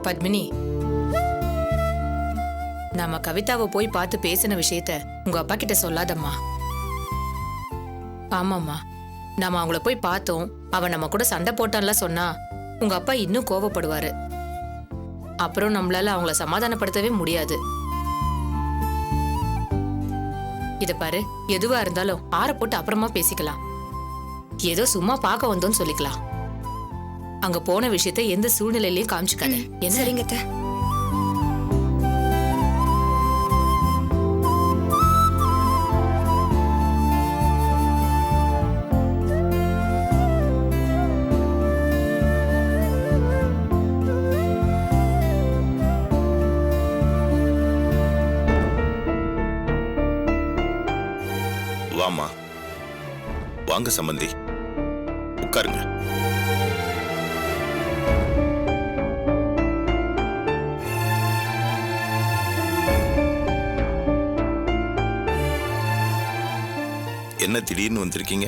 பத்மினி, நாம கவிதாவை போய் பார்த்து பேசின விஷயத்த உங்க அப்பா கிட்ட சொல்லாதம்மா. ஆமாம்மா, நாம அவங்கள போய் பார்த்தோம், அவன் நம்ம கூட சண்டை போட்டான்ல சொன்னா உங்க அப்பா இன்னும் கோவப்படுவாரு. அப்புறம் நம்மளால அவங்கள சமாதானப்படுத்தவே முடியாது. இத பாரு, எதுவா இருந்தாலும் ஆற போட்டு அப்புறமா பேசிக்கலாம். ஏதோ சும்மா பார்க்க வந்தோம்னு சொல்லிக்கலாம். அங்க போன விஷயத்த எந்த சூழ்நிலையிலயும் காமிச்சுக்காத. என்ன? சரிங்க அத்தை. வாமா, வாங்க சம்பந்தி, உட்காருங்க. என்ன திடீர்னு வந்திருக்கீங்க?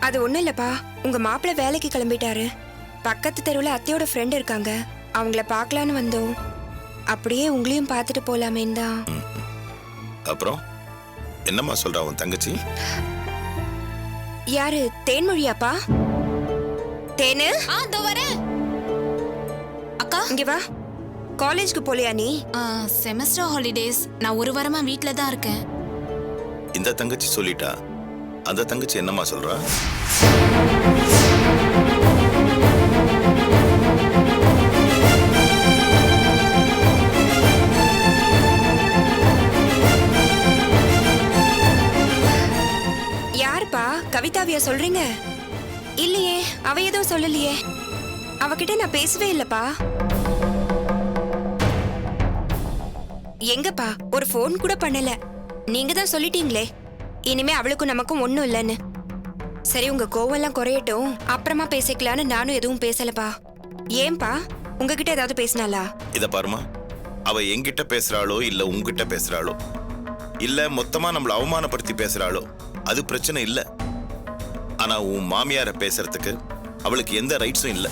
அது ஒண்ணும் இல்லப்பா, உங்க மாப்பிள்ளை வேலைக்கு கிளம்பிட்டாரு. பக்கத்து தெருவுல அத்தையோட ஃப்ரெண்ட் இருக்காங்க, அவங்கள பார்க்கலான்னு வந்தோம். அப்படியே உங்களையும் பார்த்துட்டு போலாமேன்னு தான். அப்புறம் என்னம்மா சொல்றா உன் தங்கச்சி? யாரு? தேன்மொழியாப்பா? தேனு, அதோ வரேன். அக்கா, இங்க வா. காலேஜ்க்கு போலியா நீ? செமஸ்டர் ஹாலிடேஸ், நான் ஒரு வாரமா வீட்ல தான் இருக்கேன். இந்த தங்கச்சி சொல்லிட்டா, அந்த தங்கச்சி என்னம்மா சொல்றா? யாருப்பா? கவிதாவியா சொல்றீங்க? இல்லையே, அவ எதுவும் சொல்லலையே. அவகிட்ட நான் பேசவே இல்லப்பா. எங்கப்பா, ஒரு ஃபோன் கூட பண்ணல. நீங்க தான் சொல்லிட்டீங்களே, இனிமே அவளுக்கும் நமக்கும் ஒண்ணும் இல்லைன்னு. சரி, உங்க கோவெல்லாம் குறையட்டும், அப்புறமா பேசிக்கலான்னு நானும் எதுவும் பேசலப்பா. ஏன்பா, உங்ககிட்ட ஏதாவது பேசினாளா? இத பாருமா, அவ என்கிட்ட பேசுறாளோ இல்ல உங்ககிட்ட பேசுறாளோ இல்ல மொத்தமா நம்மள அவமானப்படுத்தி பேசுறாளோ அது பிரச்சனை இல்ல. ஆனா உன் மாமியார பேசுறதுக்கு அவளுக்கு எந்த ரைட்ஸும் இல்ல.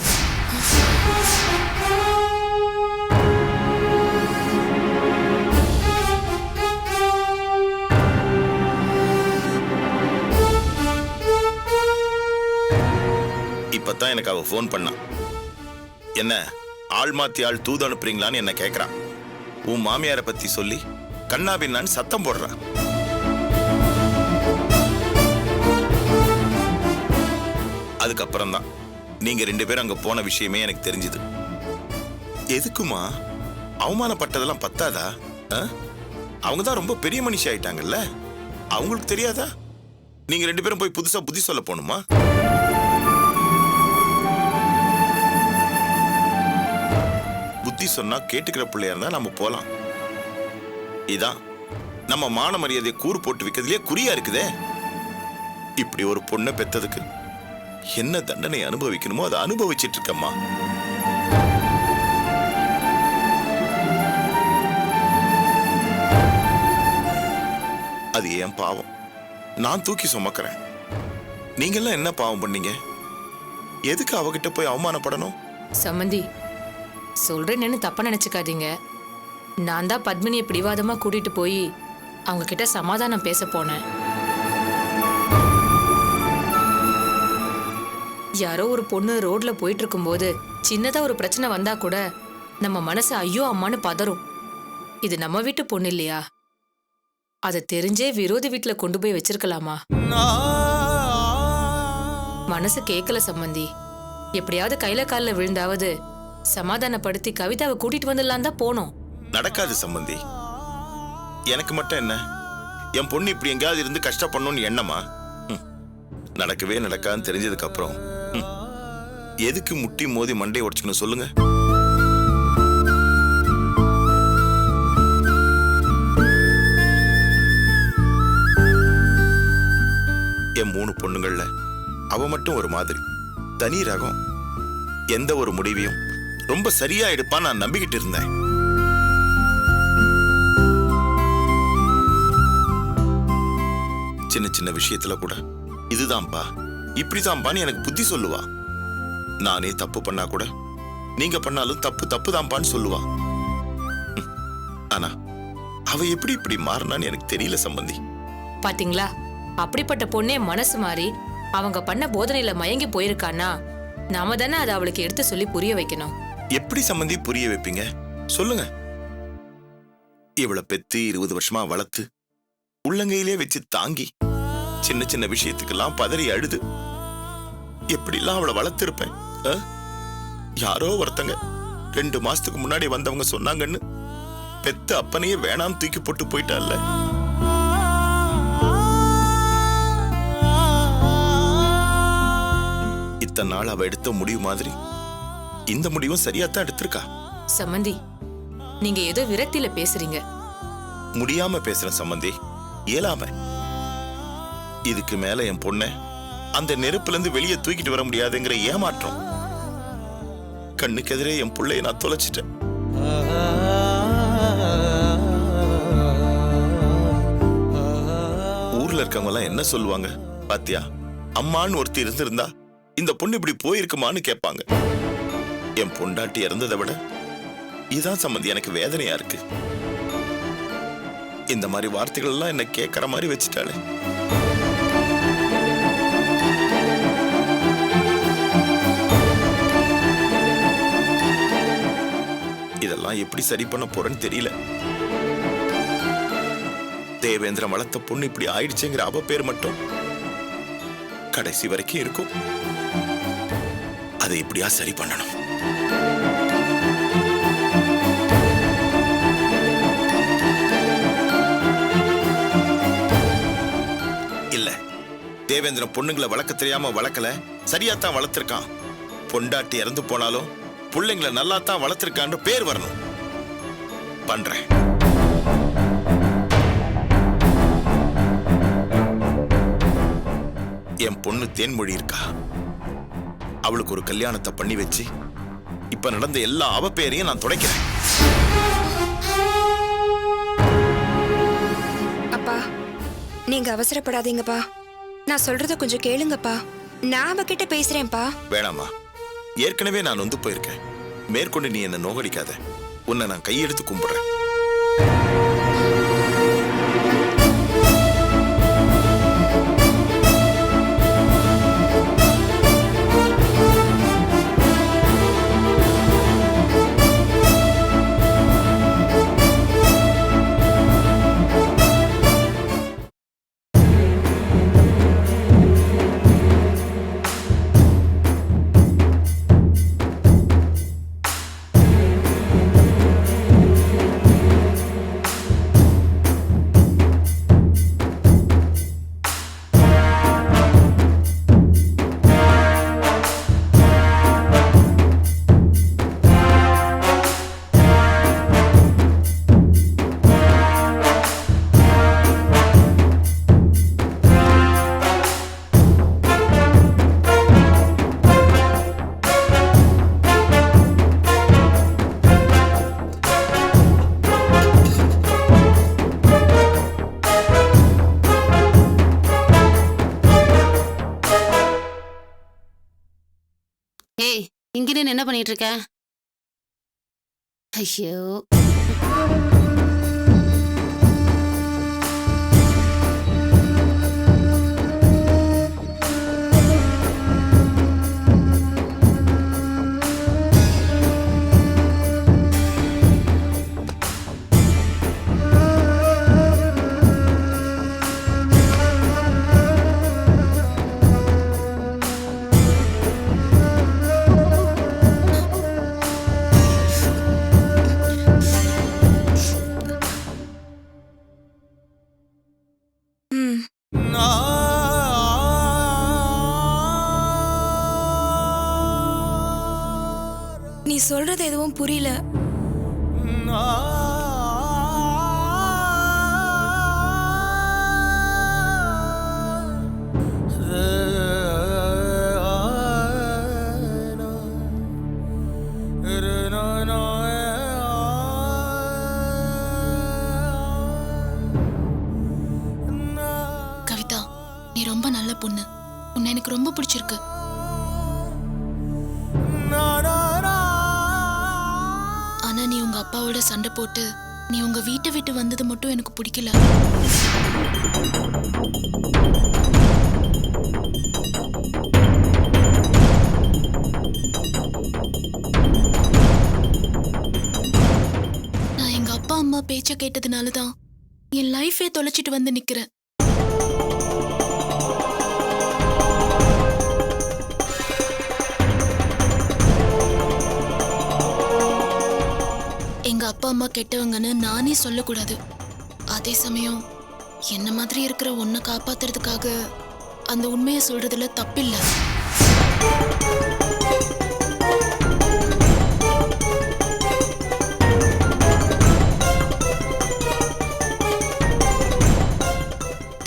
இப்பதான் எனக்கு அவ போன் பண்ணா. என்ன ஆள் மாத்தி ஆள் தூது அனுப்புறீங்களான்னு என்ன கேக்குறான். உன் மாமியார பத்தி சொல்லி கண்ணாபின்னான்னு சத்தம் போடுறான். அதுக்கப்புறம் தான் நீங்க 2 பேரும் அங்க போன விஷயமே எனக்கு தெரிஞ்சது. எதுக்குமா அவமானப்பட்டதெல்லாம் பத்தாதா? அவங்க தான் ரொம்ப பெரிய மனுஷி ஆயிட்டாங்கல்ல, அவங்களுக்கு தெரியாதா? நீங்க 2 பேரும் போய் புதுசா புத்தி சொல்ல போகணுமா? புத்தி சொன்னா கேட்டுக்கிற பிள்ளையா இருந்தா நம்ம போலாம். இதான் நம்ம மான மரியாதையை கூறு போட்டு வைக்கிறதுலயே குறியா இருக்குதே. இப்படி ஒரு பொண்ணை பெத்ததுக்கு என்ன தண்டனை அனுபவிக்கணுமோ அதை அனுபவிச்சிட்டு இருக்கம்மா. அது ஏன் பாவம், நான் தூக்கி சுமக்கிறேன். நீங்க எல்லாம் என்ன பாவம் பண்ணீங்க? எதுக்கு அவகிட்ட போய் அவமானப்படணும்? சம்மந்தி, சொல்றேன்னு தப்பா நினைச்சுக்காதீங்க. நான் தான் பத்மினியை பிடிவாதமா கூட்டிட்டு போய் அவங்க கிட்ட சமாதானம் பேச போனேன். யாரோ ஒரு பொண்ணு ரோட்ல போயிட்டு இருக்கும்போது சின்னதா ஒரு பிரச்சனை வந்தா கூட நம்ம மனசு ஐயோ அம்மான்னு பதறும். இது நம்ம வீட்டு பொண்ணு இல்லையா? அதை தெரிஞ்சே விரோதி வீட்டுல கொண்டு போய் வச்சிருக்கலாமா? மனசு கேட்கல சம்மந்தி. எப்படியாவது கையில காலில் விழுந்தாவது சமாதானப்படுத்தி கவிதாவை கூட்டிட்டு வந்துடலாம் தான் போனோம். நடக்காது சம்பந்தி. எனக்கு மட்டும் என்ன, என் பொண்ணு இப்படி எங்கேயாவது இருந்து கஷ்டப்படணும்னு எண்ணமா? நடக்கவே நடக்காதுன்னு தெரிஞ்சதுக்கு அப்புறம் எதுக்கு முட்டி மோதி மண்டையை உடைச்சுக்கணும் சொல்லுங்க? என் 3 பொண்ணுங்கள்ல அவ மட்டும் ஒரு மாதிரி தனி ரகம். எந்த ஒரு முடிவையும் ரொம்ப சரியா எடுப்பான்னு நான் நம்பிக்கிட்டு இருந்தேன். சின்ன சின்ன விஷயத்துல கூட இதுதான்ப்பா இப்படிதான்ப்பான்னு எனக்கு புத்தி சொல்லுவா. நானே தப்பு பண்ணா கூட நீங்க பண்ணாலும் தப்பு தப்பு தான்பான்னு சொல்லுவா. ஆனா அவ எப்படி இப்படி மாறினான்னு எனக்கு தெரியல சம்பந்தி. பாத்தீங்களா, அப்படிப்பட்ட பொண்ணே மனசு மாறி அவங்க பண்ண போதனையில மயங்கி போயிருக்கானா நாம தானே அதை அவளுக்கு எடுத்து சொல்லி புரிய வைக்கணும். எப்படி சம்பந்தி புரிய வைப்பீங்க சொல்லுங்க? இவளை பெத்து 20 வருஷமா வளர்த்து உள்ளங்கையிலே வச்சு தாங்கி சின்ன சின்ன விஷயத்துக்கெல்லாம் பதறி அழுது எப்படிலாம் அவளை வளர்த்திருப்பேன். யாரோ ஒருத்தங்க 2 மாசத்துக்கு முன்னாடி வந்தவங்க சொன்னாங்கன்னு பெத்த அப்பனையே வேணாம் தூக்கி போட்டு போயிட்டால. இத்தனை நாள் அவ எடுத்த முடிவு மாதிரி இந்த முடிவும் சரியாத்தான் எடுத்திருக்கா. சம்மந்தி, நீங்க ஏதோ விரக்தியில பேசுறீங்க. முடியாம பேசுறேன் சம்பந்தி, இயலாம. இதுக்கு மேல என் பொண்ண அந்த நெருப்புல இருந்து வெளியே தூக்கிட்டு வர முடியாதுங்கிற ஏமாற்றம். கண்ணுக்கு எதிரே என் பிள்ளைய நான் தொலைச்சிட்டேன். ஊர்ல இருக்கவங்க எல்லாம் என்ன சொல்லுவாங்க பாத்தியா, அம்மான்னு ஒருத்தி இருந்திருந்தா இந்த பொண்ணு இப்படி போயிருக்குமான்னு கேட்பாங்க. என் பொண்டாட்டி இறந்ததை விட இதான் சம்பந்தி எனக்கு வேதனையா இருக்கு. இந்த மாதிரி வார்த்தைகள் எல்லாம் என்ன கேட்கற மாதிரி வச்சுட்டாளே. இதெல்லாம் எப்படி சரி பண்ண போறேன்னு தெரியல. தேவேந்திரன் வளர்த்த பொண்ணு இப்படி ஆயிடுச்சுங்கிற அவ பேர் மட்டும் கடைசி வரைக்கும் இருக்கும். அதை இப்படியா சரி பண்ணணும். இல்ல, தேவேந்திரன் பொண்ணுங்களை வளர்க்க தெரியாம வளர்க்கல, சரியாத்தான் வளர்த்திருக்கான். பொண்டாட்டி இறந்து போனாலும் பிள்ளைங்களை நல்லா தான் வளர்த்திருக்கான்னு பேர் வரணும். பண்றேன். என் பொண்ணு தேன்மொழி இருக்கா, அவளுக்கு ஒரு கல்யாணத்தை பண்ணி வச்சு இப்ப நடந்த எல்லா அவ பேரையும் நான் துடைக்கிறேன். அப்பா, நீங்க அவசரப்படாதீங்கப்பா. நான் சொல்றத கொஞ்சம் கேளுங்கப்பா. நான் அவகிட்ட பேசுறேன்ப்பா. வேணாமா, ஏற்கனவே நான் நொந்து போயிருக்கேன். மேற்கொண்டு நீ என்ன நோகடிக்காத. உன்னை நான் கையெடுத்து கும்பிடுறேன். ஏய், இங்க நின்னு என்ன பண்ணிட்டு இருக்க? ஐயோ, நீ சொல்றது எதுவும் புரியல. கவிதா, நீ ரொம்ப நல்ல பொண்ணு. உன்னை எனக்கு ரொம்ப பிடிச்சிருக்கு. அப்பாவோட சண்டை போட்டு நீ உங்க வீட்டை விட்டு வந்தது மட்டும் எனக்கு பிடிக்கல. நான் எங்க அப்பா அம்மா பேச்ச கேட்டதுனாலதான் என் லைஃபே தொலைச்சிட்டு வந்து நிக்கிறேன். எங்க அப்பா அம்மா கெட்டவங்கன்னு நானே சொல்லக்கூடாது. அதே சமயம் என்ன மாதிரி இருக்கிற உன்னை காப்பாத்துறதுக்காக அந்த உண்மையை சொல்றதுல தப்பில்லை.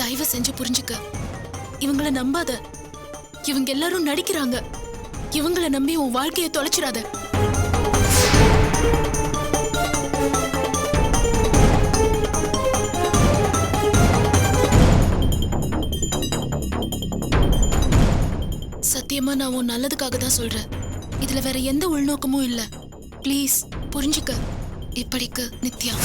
தயவு செஞ்சு புரிஞ்சுக்க. இவங்கள நம்பாத. இவங்க எல்லாரும் நடிக்கிறாங்க. இவங்கள நம்பி உன் வாழ்க்கையை தொலைச்சிடாத. சத்தியமா நான் உன் நல்லதுக்காக தான் சொல்றேன். இதுல வேற எந்த உள்நோக்கமும் இல்ல. ப்ளீஸ் புரிஞ்சுக்க. இப்படிக்கு நித்யா.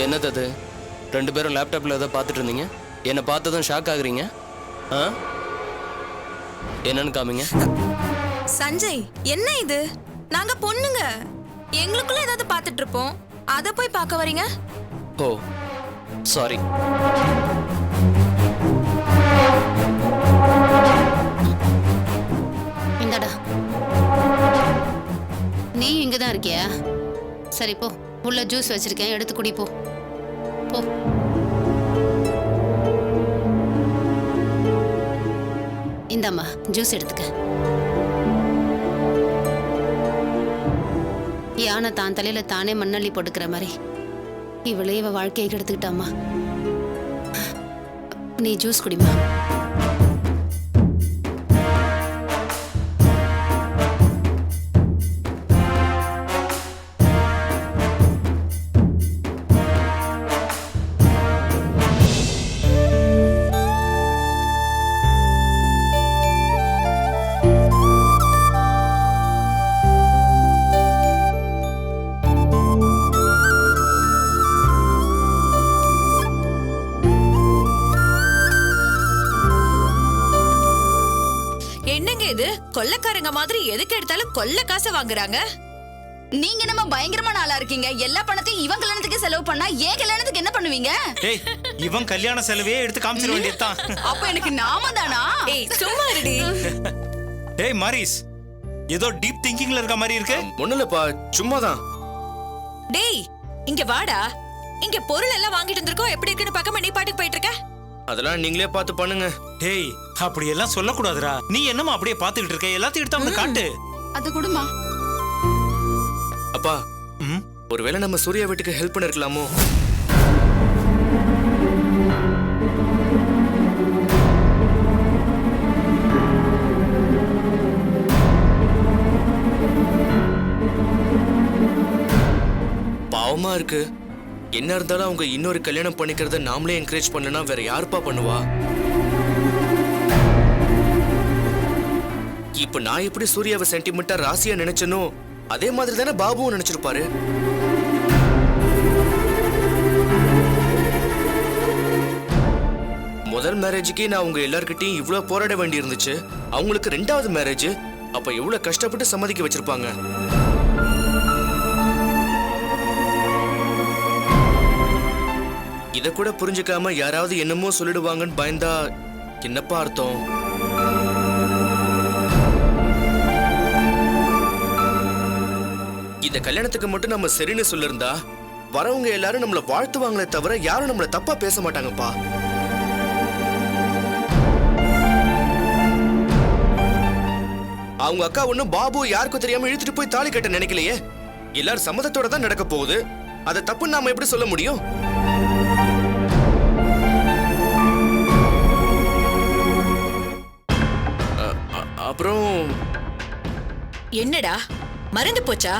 என்னது அது? ரெண்டு பேரும் லேப்டாப்ல ஏதோ பார்த்துட்டு இருந்தீங்க. என்னை பார்த்ததும் ஷாக் ஆகுறீங்க. ஆ என்னன்னு காமிங்க. சஞ்சய், என்ன இது? நாங்க பொண்ணுங்க, எங்களுக்குள்ள ஏதாவது பார்த்துட்டு இருப்போம். அத போய் பார்க்க வரீங்க? ஓ சாரி. இந்தடா, நீ இங்கதான் இருக்கியா? சரி போ, உள்ள ஜூஸ் வச்சிருக்கேன், எடுத்து குடி போ. போ. இந்தாம்மா ஜூஸ் எடுத்துக்க. யானை தான் தலையில தானே மண்ணள்ளி போட்டுக்கிற மாதிரி இவளே இவ வாழ்க்கையை கெடுத்துக்கிட்டாமா. நீ ஜூஸ் குடிமா. இது கொள்ளக்காரங்க மாதிரி எதுக்கு எடுத்தாலும் கொள்ள காசை வாங்குறாங்க. நீங்க என்னமா பயங்கரமான ஆளா இருக்கீங்க? எல்லா பணத்தையும் இவன் கல்யாணத்துக்கு செலவு பண்ணா ஏன் கல்யாணத்துக்கு என்ன பண்ணுவீங்க? டேய், இவன் கல்யாண செலவே எடுத்து காமிச்சிர வேண்டியதுதான். அப்ப எனக்கு நாம தானா? ஏய் சும்மா இருடி. டேய் மாரிஸ், ஏதோ டீப் திங்கிங்ல இருக்க மாதிரி இருக்கு. ஒண்ணுலப்பா, சும்மாதான். டேய் இங்க வாடா. இங்க பொருள் எல்லாம் வாங்கிட்டு வந்திருக்கோம். எப்படி இருக்குன்னு பார்க்காம நீ பாட்டுக்கு போயிட்டு இருக்க. அதெல்லாம் நீங்களே பார்த்து பண்ணுங்க. டேய் அப்படி எல்லாம் சொல்லக்கூடாதுடா. நீ என்னமா அப்படியே பார்த்துக்கிட்டு இருக்க? எல்லாத்தையும் எடுத்து அவனுக்கு காட்டு. அது குடுமா. அப்பா, ஒருவேளை நம்ம சூர்யா வீட்டுக்கு ஹெல்ப் பண்ணிருக்கலாமோ? பாவமா இருக்கு. என்ன இருந்தாலும் அவங்க இன்னொரு கல்யாணம் பண்ணிக்கிறத நாமளே என்கரேஜ் பண்ணனா வேற யாருப்பா பண்ணுவா? இப்ப நான் எப்படி சூர்யாவை சென்டிமெண்டா ராசியா நினைச்சனோ அதே மாதிரி தானே பாபுவும் நினைச்சிருப்பாரு. முதல் மேரேஜுக்கே நான் உங்க எல்லார்கிட்டயும் இவ்வளவு போராட வேண்டி இருந்துச்சு. அவங்களுக்கு ரெண்டாவது மேரேஜ், அப்ப எவ்வளவு கஷ்டப்பட்டு சம்மதிக்க வச்சிருப்பாங்க. இத கூட புரிஞ்சுக்காம யாராவது என்னமோ சொல்லிடுவாங்கன்னு பயந்தா என்னப்பா அர்த்தம்? இந்த கல்யாணத்துக்கு மட்டும் நம்ம சரின்னு சொல்லிருந்தா வரவங்க எல்லாரும் நம்மள வாழ்த்துவாங்களே தவிர யாரும் நம்மள தப்பா பேச மாட்டாங்கப்பா. அவங்க அக்கா ஒண்ணு பாபு யாருக்கும் தெரியாம இழுத்துட்டு போய் தாலி கட்ட நினைக்கலையே. எல்லாரும் சம்மதத்தோட தான் நடக்க போகுது. அதை தப்புன்னு நாம எப்படி சொல்ல முடியும்? அப்புறம் என்னடா மறந்து போச்சா?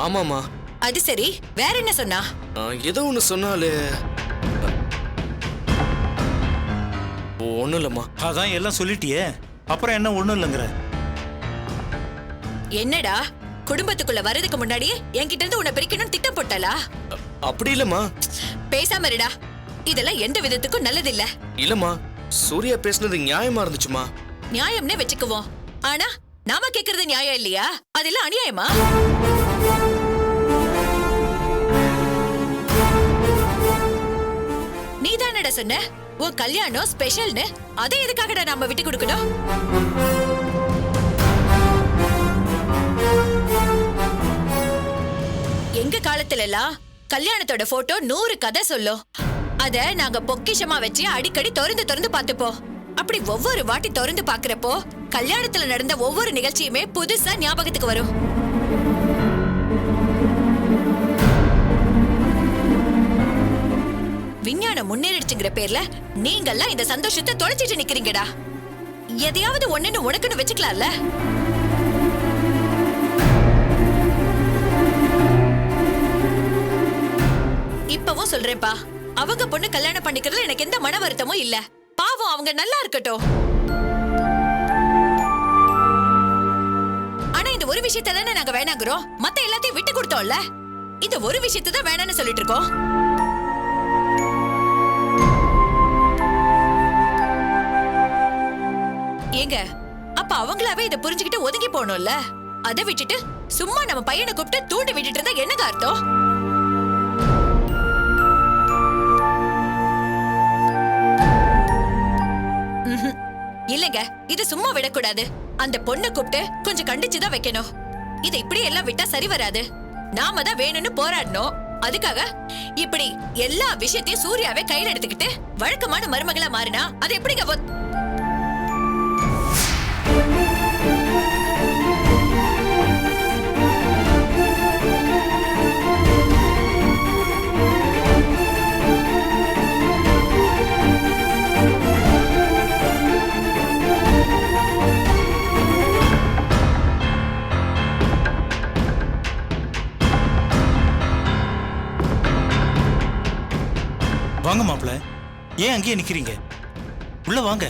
ஆமாமா. அது சரி, வேற என்ன சொன்னா? ஏதோ ஒண்ணு சொன்னாலே. ஒண்ணும் இல்லம்மா. அதான் எல்லாம் சொல்லிட்டியே, அப்புறம் என்ன ஒண்ணும் இல்லைங்கிற? என்னடா குடும்பத்துக்குள்ள வர்றதுக்கு முன்னாடியே என்கிட்ட இருந்து உன்னை பிரிக்கணும்னு திட்டம் போட்டாளா? அப்படி இல்லம்மா. பேசாம இருடா, இதெல்லாம் எந்த விதத்துக்கும் நல்லது இல்ல. இல்லம்மா, சூர்யா பேசுனது நியாயமா இருந்துச்சுமா. நியாயம்னே வச்சுக்குவோம், ஆனா நாம கேக்குறது நியாயம் இல்லையா? அதெல்லாம் அநியாயமா? நீதானடா சொன்ன உன் கல்யாணம் ஸ்பெஷல்னு, அதை எதுக்காகடா நாம விட்டு கொடுக்கணும்? எங்க காலத்துல எல்லாம் கல்யாணத்தோட போட்டோ 100 கதை சொல்லும். அத நாங்க பொக்கிஷமா வச்சு அடிக்கடி திறந்து திறந்து பார்த்துப்போம். அப்படி ஒவ்வொரு வாட்டி திறந்து பாக்குறப்போ கல்யாணத்துல நடந்த ஒவ்வொரு நிகழ்ச்சியுமே புதுசா ஞாபகத்துக்கு வரும். விஞ்ஞானம் முன்னேறிடுச்சுங்கிற பேர்ல நீங்கெல்லாம் இந்த சந்தோஷத்தை தொலைச்சிட்டு நிக்கிறீங்கடா. எதையாவது ஒண்ணுன்னு உனக்குன்னு வச்சுக்கலாம்ல? இப்பவும் சொல்றேன்ப்பா, அவங்க பொண்ணு கல்யாணம் பண்ணிக்கிறதுல எனக்கு எந்த மன வருத்தமும் இல்ல. பாவம், அவங்க நல்லா இருக்கட்டும். ஆனா இந்த ஒரு விஷயத்தை தானே நாங்க வேணாங்கிறோம், மத்த எல்லாத்தையும் விட்டு கொடுத்தோம்ல. இந்த ஒரு விஷயத்தை தான் வேணான்னு சொல்லிட்டு இருக்கோம். ஏங்க, அப்ப அவங்களாவே இதை புரிஞ்சுக்கிட்டு ஒதுங்கி போகணும்ல. அதை விட்டுட்டு சும்மா நம்ம பையனை கூப்பிட்டு தூண்டி விட்டுட்டு இருந்தா என்னங்க அர்த்தம்? இல்லங்க, இது சும்மா விடக்கூடாது. அந்த பொண்ணை கூப்பிட்டு கொஞ்சம் கண்டிச்சுதான் வைக்கணும். இதை இப்படி எல்லாம் விட்டா சரி வராது. நாம தான் வேணும்னு போராடணும். அதுக்காக இப்படி எல்லா விஷயத்தையும் சூர்யாவே கையில எடுத்துக்கிட்டு வழக்கமான மருமகளா மாறினா அது எப்படிங்க? வாங்க மாப்பிள்ள, ஏன் அங்கேயே நிக்கிறீங்க? உள்ள வாங்க.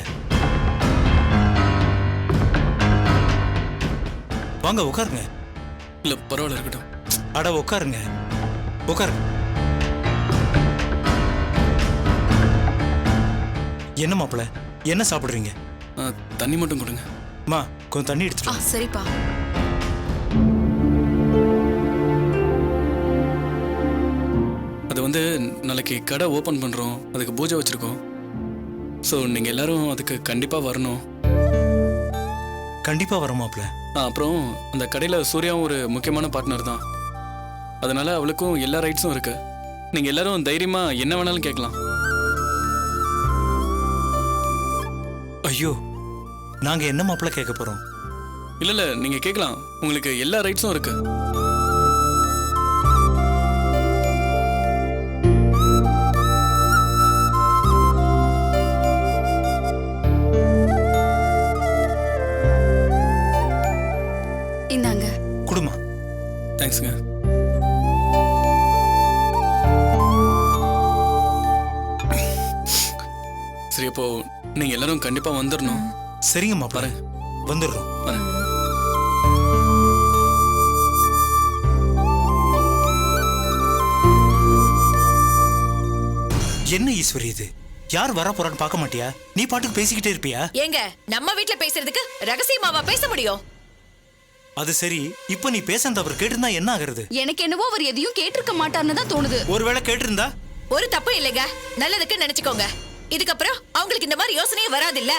வாங்க உட்காருங்க. இல்ல பரவாயில்ல, இருக்கட்டும். அட உட்காருங்க, உட்காருங்க. என்ன மாப்பிள்ள, என்ன சாப்பிடுறீங்க? தண்ணி மட்டும் கொடுங்க. மா, கொஞ்சம் தண்ணி எடுத்துட்டு. சரிப்பா. அது வந்து நாளைக்கு கடை ஓப்பன் பண்ணுறோம், அதுக்கு பூஜை வச்சுருக்கோம். ஸோ நீங்கள் எல்லாரும் அதுக்கு கண்டிப்பாக வரணும். கண்டிப்பாக வரோம் மாப்பிள்ள. அப்புறம் அந்த கடையில் சூர்யாவும் ஒரு முக்கியமான பார்ட்னர் தான். அதனால் அவளுக்கும் எல்லா ரைட்ஸும் இருக்குது. நீங்கள் எல்லாரும் தைரியமாக என்ன வேணாலும் கேட்கலாம். ஐயோ, நாங்கள் என்ன மாப்பிள்ள கேட்க போகிறோம்? இல்லை நீங்கள் கேட்கலாம், உங்களுக்கு எல்லா ரைட்ஸும் இருக்குது. இந்தாங்க. குடுமா. தேங்க்ஸுங்க. சரி, அப்போ நீங்க எல்லாரும் கண்டிப்பா வந்துடணும். சரிங்க மாப்பிள்ள, வந்துடுறோம். என்ன ஈஸ்வரி இது? யார் வர போறான்னு பார்க்க மாட்டியா? நீ பாட்டுக்கு பேசிக்கிட்டே இருப்பியா? ஏங்க, நம்ம வீட்ல பேசுறதுக்கு ரகசியமாவா பேச முடியும்? அது சரி, இப்ப நீ பேசுறது அவர் கேட்டிருந்தா என்ன ஆகுறது? எனக்கு என்னவோ அவர் எதையும் கேட்டிருக்க மாட்டார்னு தான் தோணுது. ஒருவேளை கேட்டிருந்தா? ஒரு தப்பு இல்லைங்க, நல்லதுக்கு நினைச்சுக்கோங்க. இதுக்கப்புறம் அவங்களுக்கு இந்த மாதிரி யோசனையே வராது இல்ல.